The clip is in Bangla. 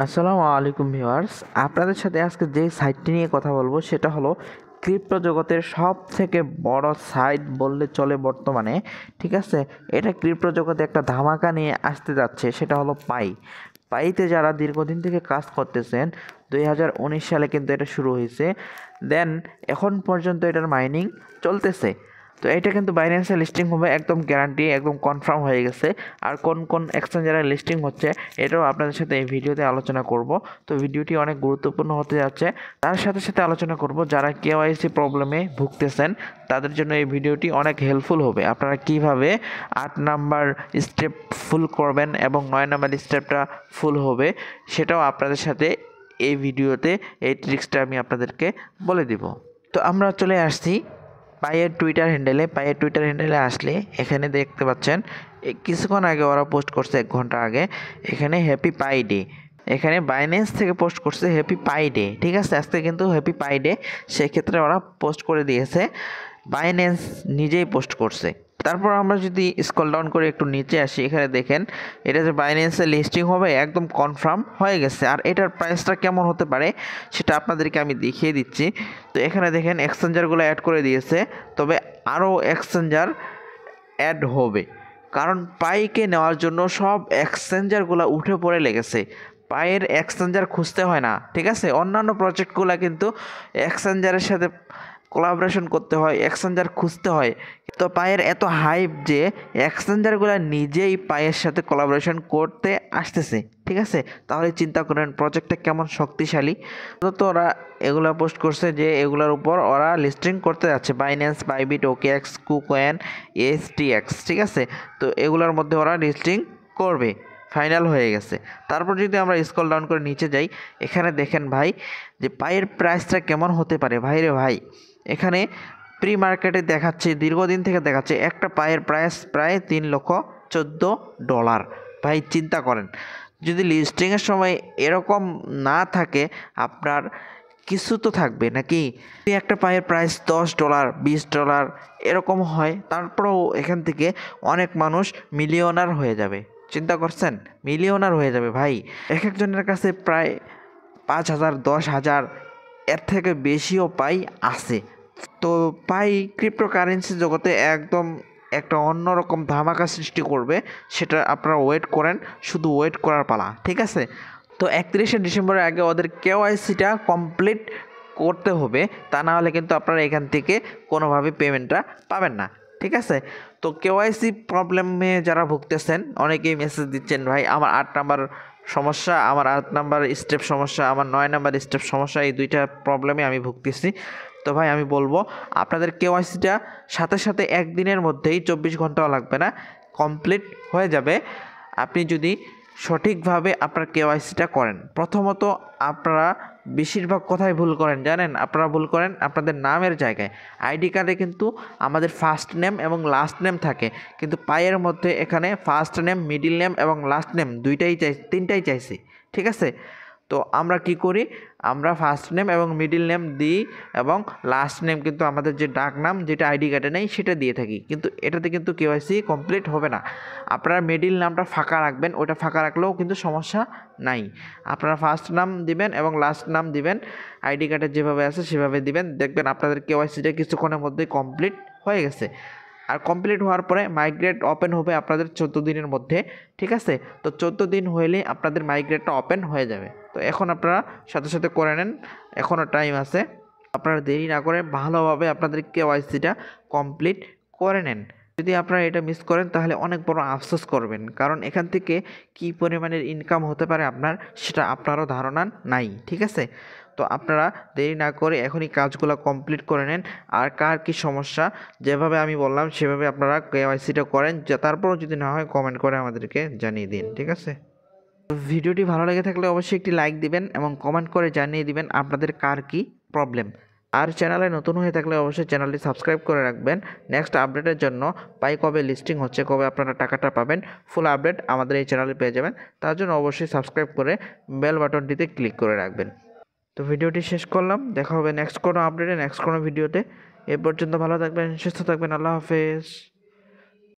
আসসালামু আলাইকুম ভিউয়ার্স, আপনাদের সাথে আজকে যে সাইটটি নিয়ে কথা বলবো সেটা হলো ক্রিপ্টো জগতের সব থেকে বড় সাইট বললে চলে বর্তমানে। ঠিক আছে, এটা ক্রিপ্টো জগতে একটা ধামাকা নিয়ে আসতে যাচ্ছে, সেটা হলো পাইতে যারা দীর্ঘদিন থেকে কাজ করতেছেন। 2019 সালে কিন্তু এটা শুরু হয়েছে, দেন এখন পর্যন্ত এটার মাইনিং চলতেছে। তো এটা কিন্তু বাইন্যান্সে লিস্টিং হবে, একদম গ্যারান্টি, একদম কনফার্ম হয়ে গেছে। আর কোন কোন এক্সচেঞ্জারে লিস্টিং হচ্ছে এটাও আপনাদের সাথে এই ভিডিওতে আলোচনা করব। তো ভিডিওটি অনেক গুরুত্বপূর্ণ হতে যাচ্ছে। তার সাথে সাথে আলোচনা করব যারা কেওয়াইসি প্রবলেমে ভুগতেছেন তাদের জন্য এই ভিডিওটি অনেক হেল্পফুল হবে। আপনারা কিভাবে 8 নাম্বার স্টেপ ফুল করবেন এবং 9 নাম্বার স্টেপটা ফুল হবে সেটাও আপনাদের সাথে এই ভিডিওতে, এই ট্রিক্সটা আমি আপনাদেরকে বলে দিব। তো আমরা চলে আসছি পাইয়ের টুইটার হ্যান্ডেলে আসলে এখানে দেখতে পাচ্ছেন কিছুক্ষণ আগে ওরা পোস্ট করছে, 1 ঘন্টা আগে, এখানে হ্যাপি পাই ডে। এখানে বাইন্যান্স থেকে পোস্ট করছে হ্যাপি পাই ডে। ঠিক আছে, আজকে কিন্তু হ্যাপি পাই ডে, সেক্ষেত্রে ওরা পোস্ট করে দিয়েছে, বাইন্যান্স নিজেই পোস্ট করছে। তারপর আমরা যদি স্ক্রল ডাউন করে একটু নিচে আসি, এখানে দেখেন এটা যে বাইন্যান্সে লিস্টিং হবে একদম কনফার্ম হয়ে গেছে। আর এটার প্রাইসটা কেমন হতে পারে সেটা আপনাদেরকে আমি দেখিয়ে দিচ্ছি। তো এখানে দেখেন এক্সচেঞ্জারগুলো অ্যাড করে দিয়েছে, তবে আরও এক্সচেঞ্জার অ্যাড হবে, কারণ পাইকে নেওয়ার জন্য সব এক্সচেঞ্জারগুলো উঠে পড়ে লেগেছে। পাইয়ের এক্সচেঞ্জার খুঁজতে হয় না। ঠিক আছে, অন্যান্য প্রজেক্টগুলো কিন্তু এক্সচেঞ্জারের সাথে কোলাবোরেশন করতে হয়, এক্সচেঞ্জার খুঁজতে হয়। তো পাইয়ের এত হাইপ যে এক্সচেঞ্জারগুলো নিজেই পাইয়ের সাথে কোলাবোরেশন করতে আসতেছে। ঠিক আছে, তাহলে চিন্তা করেন প্রজেক্টটা কেমন শক্তিশালী। তো ওরা এগুলো পোস্ট করছে যে এগুলোর উপর ওরা লিস্টিং করতে যাচ্ছে, বাইন্যান্স, বাইবিট, ওকেএক্স, কুকয়েন, এসটিএক্স। ঠিক আছে, তো এগুলোর মধ্যে ওরা লিস্টিং করবে, ফাইনাল হয়ে গেছে। তারপর যদি আমরা স্ক্রল ডাউন করে নিচে যাই, এখানে দেখেন ভাই যে পাইয়ের প্রাইসটা কেমন হতে পারে। ভাই রে ভাই, এখানে প্রি মার্কেটে দেখাচ্ছে, দীর্ঘদিন থেকে দেখাচ্ছে একটা পাইয়ের প্রাইস প্রায় $3,14,000। ভাই চিন্তা করেন, যদি লিস্টিংয়ের সময় এরকম না থাকে আপনার কিছু তো থাকবে নাকি। একটা পাইয়ের প্রাইস $10, $20 এরকম হয়, তারপরেও এখান থেকে অনেক মানুষ মিলিয়নার হয়ে যাবে। চিন্তা করছেন, মিলিয়নার হয়ে যাবে ভাই। এক একজনের কাছে প্রায় 5,000, 10,000, এর থেকে বেশিও পাই আছে। তো পাই ক্রিপ্টোকারেন্সি জগতে একদম একটা অন্যরকম ধামাকা সৃষ্টি করবে, সেটা আপনারা ওয়েট করেন, শুধু ওয়েট করার পালা। ঠিক আছে, তো 31শে ডিসেম্বরের আগে ওদের কেওয়াইসিটা কমপ্লিট করতে হবে, তা না হলে কিন্তু আপনারা এখান থেকে কোনোভাবে পেমেন্টটা পাবেন না। ঠিক আছে, তো কেওয়াইসি প্রবলেমে যারা ভুগতেছেন অনেকেই মেসেজ দিচ্ছেন, ভাই আমার 8 নাম্বার সমস্যা, আমার 8 নাম্বার স্টেপ সমস্যা, আমার 9 নাম্বার স্টেপ সমস্যা, এই দুইটা প্রবলেমে আমি ভুগতেছি। তো ভাই আমি বলবো আপনাদের কেওয়াইসিটা সাথে সাথে একদিনের মধ্যেই, 24 ঘন্টাও লাগবে না, কমপ্লিট হয়ে যাবে আপনি যদি সঠিকভাবে আপনার কেওয়াইসিটা করেন। প্রথমত আপনারা বেশিরভাগ কথাই ভুল করেন জানেন, আপনারা ভুল করেন আপনাদের নামের জায়গায়। আইডি কার্ডে কিন্তু আমাদের ফার্স্ট নেম এবং লাস্ট নেম থাকে, কিন্তু পাইয়ের মধ্যে এখানে ফার্স্ট নেম, মিডিল নেম এবং লাস্ট নেম তিনটাই চাইছে। ঠিক আছে, তো আমরা কি করি, আমরা ফার্স্ট নেম এবং মিডিল নেম দিই এবং লাস্ট নেম কিন্তু আমাদের যে ডাক নাম যেটা আইডি কার্ডে নেই সেটা দিয়ে থাকি, কিন্তু এটাতে কিন্তু কেওয়াইসি কমপ্লিট হবে না। আপনারা মিডিল নামটা ফাঁকা রাখবেন, ওটা ফাঁকা রাখলেও কিন্তু সমস্যা নাই। আপনারা ফার্স্ট নাম দিবেন এবং লাস্ট নাম দিবেন, আইডি কার্ডে যেভাবে আছে সেভাবে দিবেন, দেখবেন আপনাদের কেওয়াইসিটা কিছুক্ষণের মধ্যেই কমপ্লিট হয়ে গেছে। আর কমপ্লিট হওয়ার পরে মাইগ্রেট ওপেন হবে আপনাদের 14 দিনের মধ্যে। ঠিক আছে, তো 14 দিন হইলে আপনাদের মাইগ্রেটটা ওপেন হয়ে যাবে। তো এখন আপনারা সাথে সাথে করে নেন, এখনও টাইম আছে, আপনারা দেরি না করে ভালোভাবে আপনাদের কেওয়াইসিটা কমপ্লিট করে নেন। যদি আপনারা এটা মিস করেন তাহলে অনেক বড় আফসোস করবেন, কারণ এখান থেকে কী পরিমাণের ইনকাম হতে পারে আপনার সেটা আপনারও ধারণা নাই। ঠিক আছে, তো আপনারা দেরি না করে এখনই কাজগুলো কমপ্লিট করে নেন। আর কার কী সমস্যা যেভাবে আমি বললাম সেভাবে আপনারা কেওয়াইসিটা করেন, তারপরও যদি না হয় কমেন্ট করে আমাদেরকে জানিয়ে দিন। ঠিক আছে, ভিডিওটি ভালো লেগে থাকলে অবশ্যই একটি লাইক দিবেন এবং কমেন্ট করে জানিয়ে দিবেন আপনাদের কার কী প্রবলেম। আর চ্যানেলে নতুন হয়ে থাকলে অবশ্যই চ্যানেলটি সাবস্ক্রাইব করে রাখবেন নেক্সট আপডেটের জন্য। পাই কবে লিস্টিং হচ্ছে, কবে আপনারা টাকাটা পাবেন, ফুল আপডেট আমাদের এই চ্যানেলে পেয়ে যাবেন। তার জন্য অবশ্যই সাবস্ক্রাইব করে বেল বাটনটিতে ক্লিক করে রাখবেন। তো ভিডিওটি শেষ করলাম, দেখা হবে নেক্সট কোনো আপডেটে, নেক্সট কোনো ভিডিওতে। এ পর্যন্ত ভালো থাকবেন, সুস্থ থাকবেন, আল্লাহ হাফেজ।